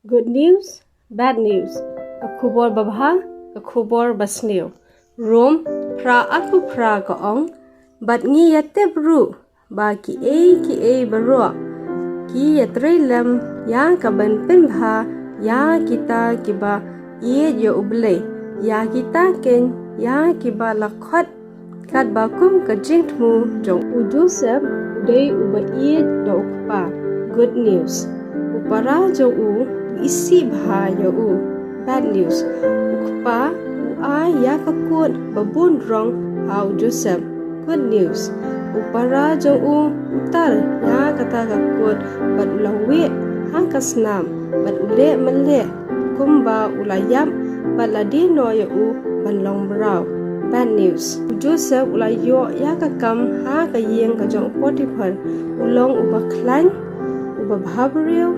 Good news, bad news. Khubor babha, khubor sniew. Rom pra aku pra kaong, but ngi yate bru, ba ki e baro. Ki yatre lam ya kaban pinbha ya kita kiba ye yo uble ya kita ken ya kiba lakhot kat bakum ka jingtmu jong ujusep day uba ye do ukpa. Good news. Upara jo u isi bha yo u. Bad news. Ukpa u ya kakut babun rong hau Joseph. Good news. Upara jo u utar ya kata kakut bad ulawi hang kasnam bad ule male kumba ulayam bad ladino yo u banlong brau. Bad news. Joseph ulayo ya kakam ha kayeng kajong Potiphar ulong uba klan uba bhabriyo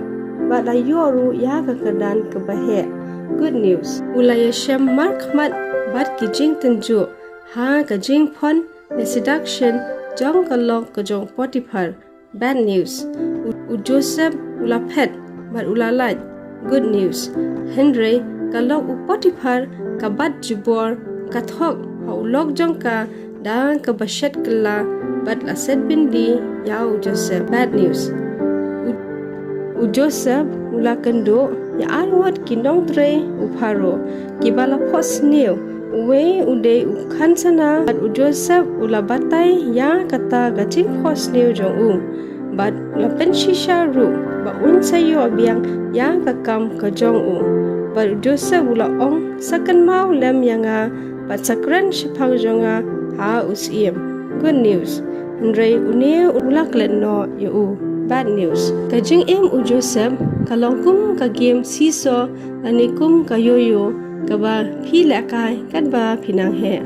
bad layoru ya kakadan kebahe. Good news. Ulaya shem markmat bad kijing kunjuh ha kajing pon ne seduction jong kalok kajong Potiphar. Bad news. Joseph ulapet bad ulalat. Good news. Henry kalok Potiphar kabat jubor kathok haulok jong ka dan kabashet kala bad laset bindi yau Joseph. Bad news. Joseph ula kendo ya arwat kindong tre uparo kibala pos sniew we ude ukhan sana bad Joseph ula batai ya kata gaching pos sniew jong u bad ula penshisha ru ba un sayo abiang ya kakam ka jong u bad Joseph ula ong sakan mau lem yanga bad sakran shipang jonga ha usiem. Good news. Henry une ula klenno yo u. Bad news. Kajing Joseph kalongkum ka game siso anikum ka yoyo kaba phila kai kadba phinang he.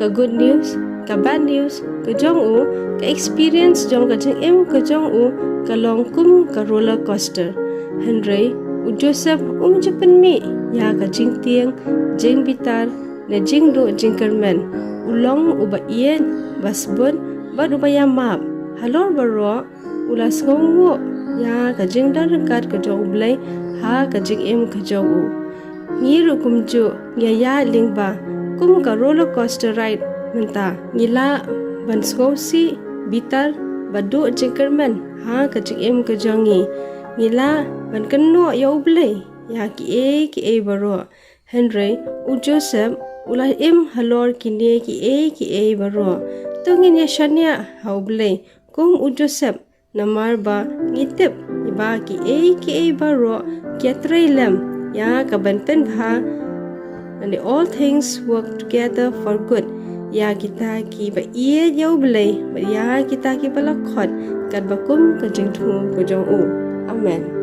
Ka good news, ka bad news, ka jong u ka experience jong kajing ka jong u kalongkum ka roller coaster. Henry Joseph japan mi ya ka jing tiang jing bitar na jing do jingkerman ulong uba ien basbon bad ubaya map halor baro ulas ngongo ya kajing dan rekat kajong blay ha kajing kajong u ngiru kunjuh ya lingba kum ka roller coaster ride menta ngila ban skosi bitar badu jingkerman ha kajing kajongi ngila ban kenno ya blay ya ki baro. Henry Joseph ulah halor kine ki baro tungin ya shania hau blay kum Joseph namar ba ngitip iba ki baro kiatrelem ya kabanten bha and all things work together for good ya kita ki ba ye yau belai ya kita ki balakot kat bakum kajing thu kajong u. Amen.